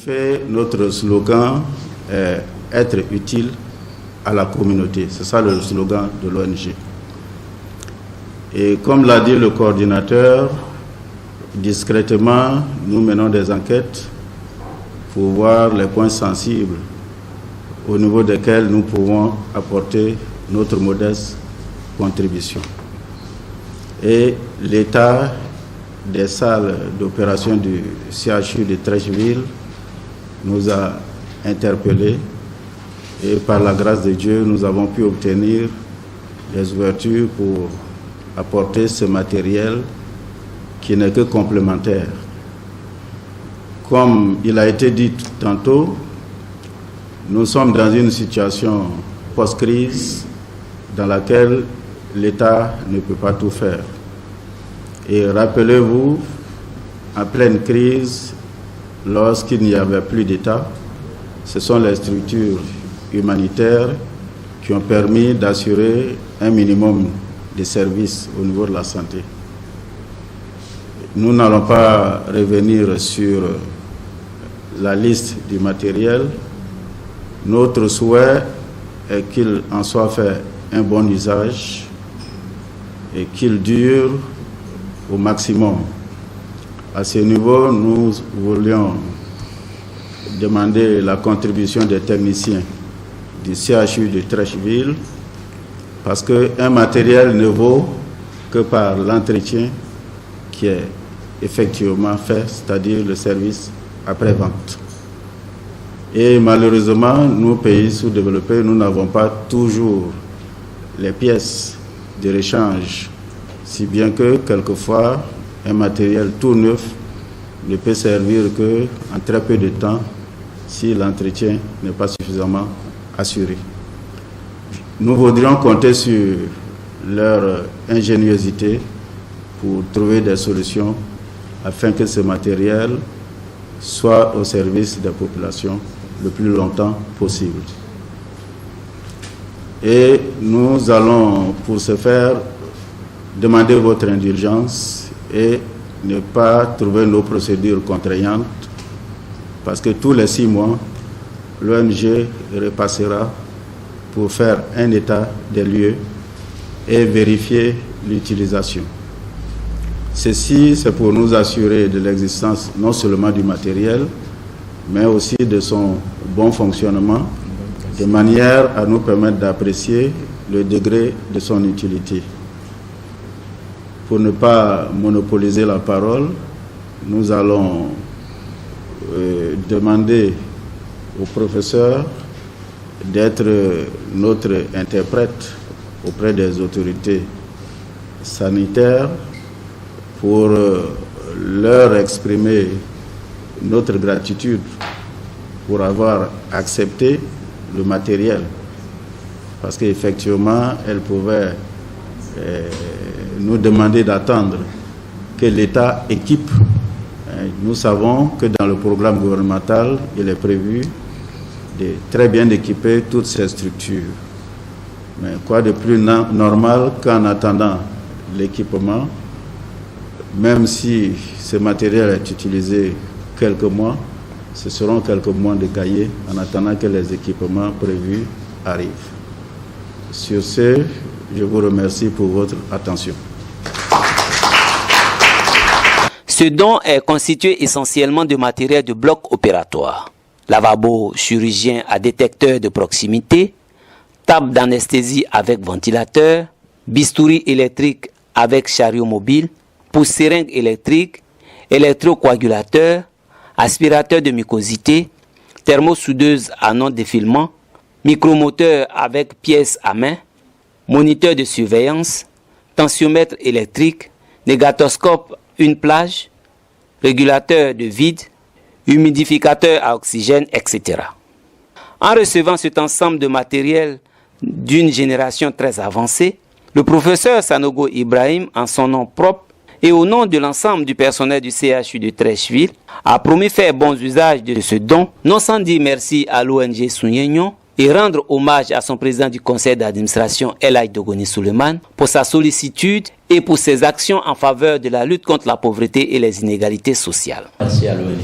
fait, notre slogan est être utile à la communauté. C'est ça le slogan de l'ONG. Et comme l'a dit le coordinateur, discrètement, nous menons des enquêtes pour voir les points sensibles au niveau desquels nous pouvons apporter notre modeste contribution. Et l'état des salles d'opération du CHU de Treichville nous a interpellés et par la grâce de Dieu, nous avons pu obtenir des ouvertures pour apporter ce matériel qui n'est que complémentaire. Comme il a été dit tantôt, nous sommes dans une situation post-crise dans laquelle l'État ne peut pas tout faire. Et rappelez-vous, en pleine crise, lorsqu'il n'y avait plus d'État, ce sont les structures humanitaires qui ont permis d'assurer un minimum de services au niveau de la santé. Nous n'allons pas revenir sur la liste du matériel. Notre souhait est qu'il en soit fait un bon usage et qu'il dure au maximum. À ce niveau, nous voulions demander la contribution des techniciens du CHU de Treichville parce qu'un matériel ne vaut que par l'entretien qui est effectivement fait, c'est-à-dire le service après-vente. Et malheureusement, nous, pays sous-développés, nous n'avons pas toujours les pièces de rechange, si bien que quelquefois, un matériel tout neuf ne peut servir qu'en très peu de temps si l'entretien n'est pas suffisamment assuré. Nous voudrions compter sur leur ingéniosité pour trouver des solutions afin que ce matériel soit au service des populations le plus longtemps possible. Et nous allons, pour ce faire, demander votre indulgence et ne pas trouver nos procédures contraignantes, parce que tous les 6 mois, l'ONG repassera pour faire un état des lieux et vérifier l'utilisation. Ceci, c'est pour nous assurer de l'existence non seulement du matériel, mais aussi de son bon fonctionnement, de manière à nous permettre d'apprécier le degré de son utilité. Pour ne pas monopoliser la parole, nous allons demander au professeur d'être notre interprète auprès des autorités sanitaires pour leur exprimer notre gratitude pour avoir accepté le matériel. Parce qu'effectivement, elle pouvait nous demander d'attendre que l'État équipe. Nous savons que dans le programme gouvernemental, il est prévu de très bien équiper toutes ces structures. Mais quoi de plus normal qu'en attendant l'équipement, même si ce matériel est utilisé quelques mois, ce seront quelques mois de cahiers en attendant que les équipements prévus arrivent. Sur ce, je vous remercie pour votre attention. Ce don est constitué essentiellement de matériel de bloc opératoire. Lavabo chirurgien à détecteur de proximité, table d'anesthésie avec ventilateur, bistouri électrique avec chariot mobile, pousse-seringue électrique, électrocoagulateur, aspirateur de mucosité, thermosoudeuse à non-défilement, micromoteur avec pièce à main, moniteur de surveillance, tensiomètre électrique, négatoscope, une plage, régulateur de vide, humidificateur à oxygène, etc. En recevant cet ensemble de matériel d'une génération très avancée, le professeur Sanogo Ibrahim, en son nom propre et au nom de l'ensemble du personnel du CHU de Treichville, a promis faire bon usage de ce don, non sans dire merci à l'ONG Sounienyon et rendre hommage à son président du conseil d'administration, El Hadj Dogoni Souleymane, pour sa sollicitude et pour ses actions en faveur de la lutte contre la pauvreté et les inégalités sociales. Merci à l'ONG.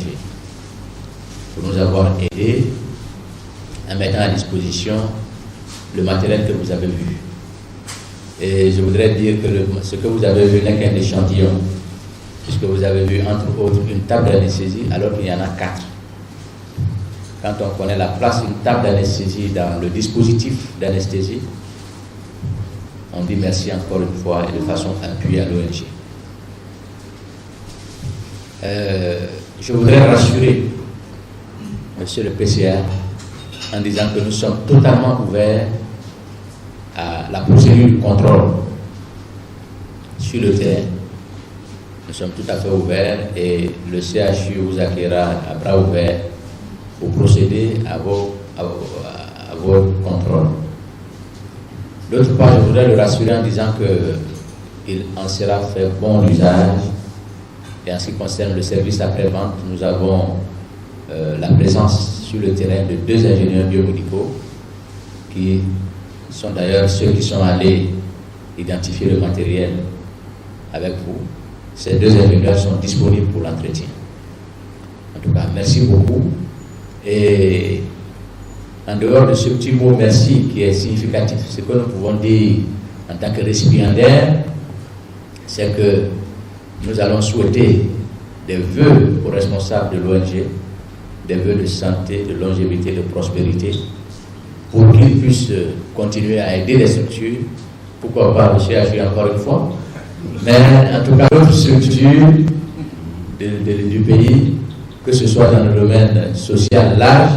pour nous avoir aidés en mettant à disposition le matériel que vous avez vu. Et je voudrais dire que ce que vous avez vu n'est qu'un échantillon, puisque vous avez vu entre autres une table d'anesthésie alors qu'il y en a 4. Quand on connaît la place d'une table d'anesthésie dans le dispositif d'anesthésie, on dit merci encore une fois et de façon appuyée à l'ONG. Je voudrais rassurer Monsieur le PCA en disant que nous sommes totalement ouverts à la procédure de contrôle sur le terrain. Nous sommes tout à fait ouverts et le CHU vous accueillera à bras ouverts pour procéder à vos contrôles. D'autre part, je voudrais le rassurer en disant qu'il en sera fait bon usage. Et en ce qui concerne le service après-vente, nous avons la présence sur le terrain de 2 ingénieurs biomédicaux qui sont d'ailleurs ceux qui sont allés identifier le matériel avec vous. Ces 2 ingénieurs sont disponibles pour l'entretien. En tout cas, merci beaucoup. Et en dehors de ce petit mot merci qui est significatif, ce que nous pouvons dire en tant que récipiendaire, c'est que nous allons souhaiter des vœux aux responsables de l'ONG, des vœux de santé, de longévité, de prospérité, pour qu'ils puissent continuer à aider les structures, pourquoi pas le CHU encore une fois, mais en tout cas d'autres structures du pays, que ce soit dans le domaine social large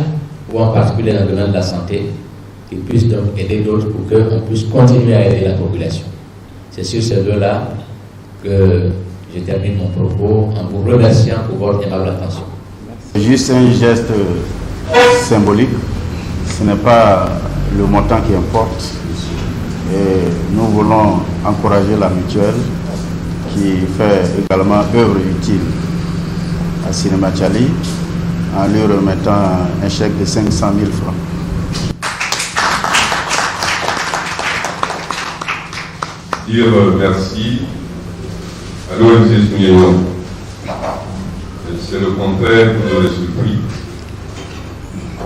ou en particulier dans le domaine de la santé, qu'ils puissent donc aider d'autres pour qu'on puisse continuer à aider la population. C'est sur ces vœux-là que je termine mon propos en vous remerciant pour votre aimable attention. Juste un geste symbolique, ce n'est pas le montant qui importe. Et nous voulons encourager la mutuelle qui fait également œuvre utile à Cinéma Tchali en lui remettant un chèque de 500 000 francs. Dire merci à l'ONG Souniéon. C'est le contraire que j'aurais surpris.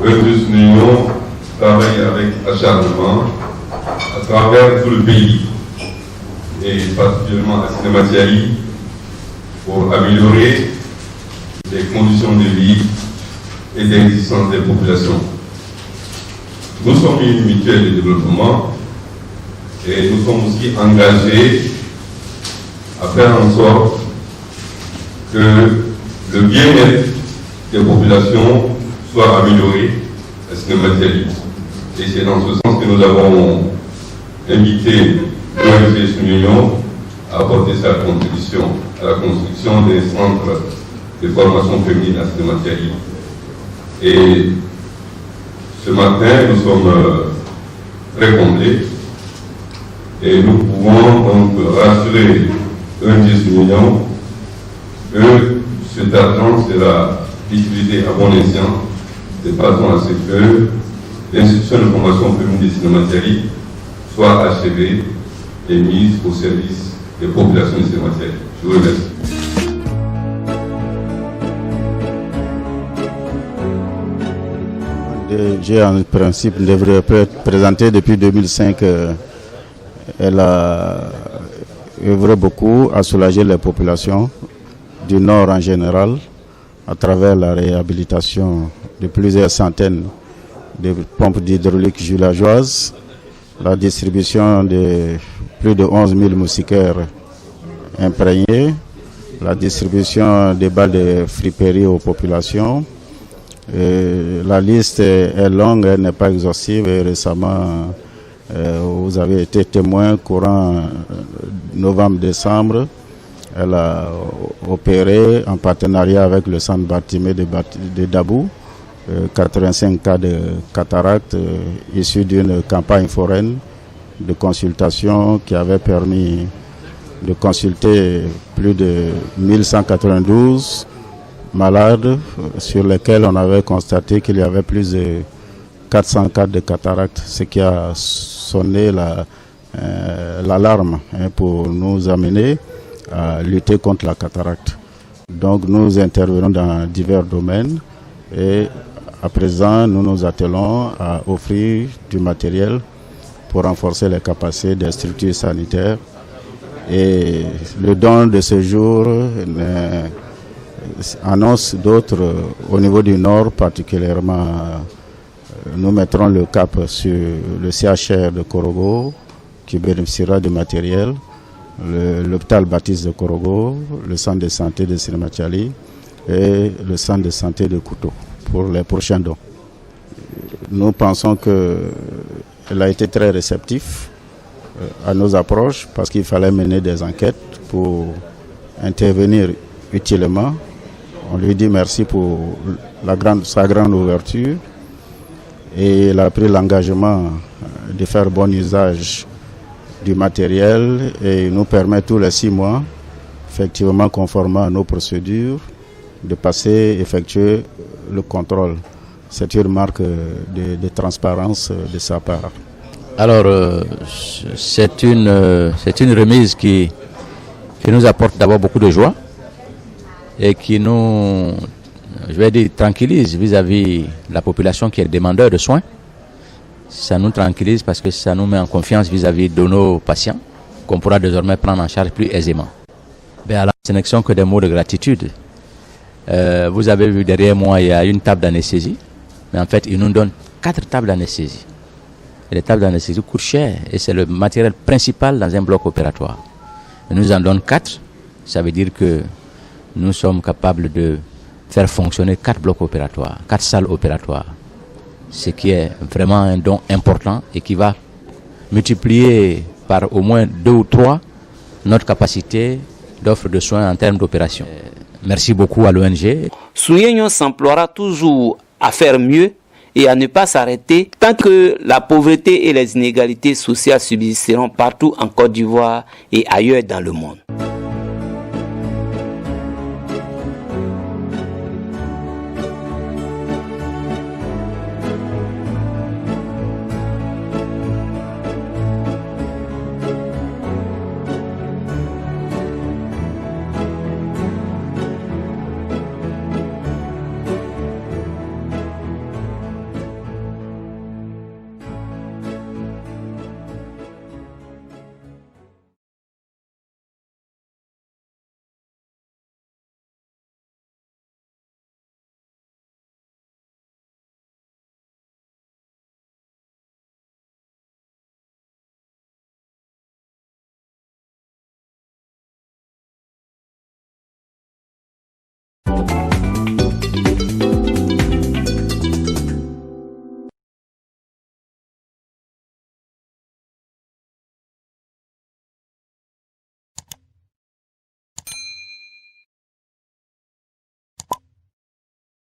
L'ONG Souniéon travaille avec acharnement à travers tout le pays et particulièrement à Cinéma Tchali pour améliorer les conditions de vie et d'existence des populations. Nous sommes une mutuelle de développement et nous sommes aussi engagés à faire en sorte que le bien-être des populations soit amélioré à Cinéma Tchali. Et c'est dans ce sens que nous avons invité l'ONG Souniéon à apporter sa contribution à la construction des centres de formation féminine à Cinéma Tchali. Et ce matin, nous sommes très comblés et nous pouvons donc rassurer l'ONG Souniéon que cet argent sera utilisé à bon escient de façon à ce que l'institution de formation féminine de Cinéma Tchali soit achevée et mise au service des populations de Cinéma Tchali. Je vous remercie. DG en principe devrait être présentée depuis 2005. Elle a œuvré beaucoup à soulager les populations du Nord en général à travers la réhabilitation de plusieurs centaines de pompes d'hydraulique villageoises, la distribution de plus de 11 000 moustiquaires imprégnés, la distribution des balles de friperie aux populations. La liste est longue, elle n'est pas exhaustive et récemment vous avez été témoin courant novembre-décembre. Elle a opéré en partenariat avec le centre Bartimée de Dabou 85 cas de cataracte issus d'une campagne foraine de consultation qui avait permis de consulter plus de 1192 malades sur lesquels on avait constaté qu'il y avait plus de 400 cas de cataracte, ce qui a sonné l'alarme pour nous amener à lutter contre la cataracte. Donc nous intervenons dans divers domaines Et à présent, nous nous attelons à offrir du matériel pour renforcer les capacités des structures sanitaires. Et le don de ce jour annonce d'autres au niveau du Nord particulièrement. Nous mettrons le cap sur le CHR de Korogo qui bénéficiera du matériel, l'hôpital Baptiste de Korogo, le centre de santé de Sirimatiali et le centre de santé de Kouto pour les prochains dons. Nous pensons qu'elle a été très réceptive à nos approches parce qu'il fallait mener des enquêtes pour intervenir utilement. On lui dit merci pour sa grande ouverture et il a pris l'engagement de faire bon usage du matériel et nous permet tous les 6 mois, effectivement conformément à nos procédures, de effectuer le contrôle. C'est une marque de transparence de sa part. Alors, c'est une remise qui nous apporte d'abord beaucoup de joie et qui nous, tranquillise vis-à-vis de la population qui est demandeur de soins. Ça nous tranquillise parce que ça nous met en confiance vis-à-vis de nos patients qu'on pourra désormais prendre en charge plus aisément. Alors, ce n'est que des mots de gratitude. Vous avez vu derrière moi, il y a une table d'anesthésie, mais en fait, ils nous donnent 4 tables d'anesthésie. Et les tables d'anesthésie coûtent cher et c'est le matériel principal dans un bloc opératoire. Ils nous en donnent 4, ça veut dire que nous sommes capables de faire fonctionner 4 blocs opératoires, 4 salles opératoires. Ce qui est vraiment un don important et qui va multiplier par au moins 2 ou 3 notre capacité d'offre de soins en termes d'opération. Merci beaucoup à l'ONG. Souyegnon s'emploiera toujours à faire mieux et à ne pas s'arrêter tant que la pauvreté et les inégalités sociales subsisteront partout en Côte d'Ivoire et ailleurs dans le monde.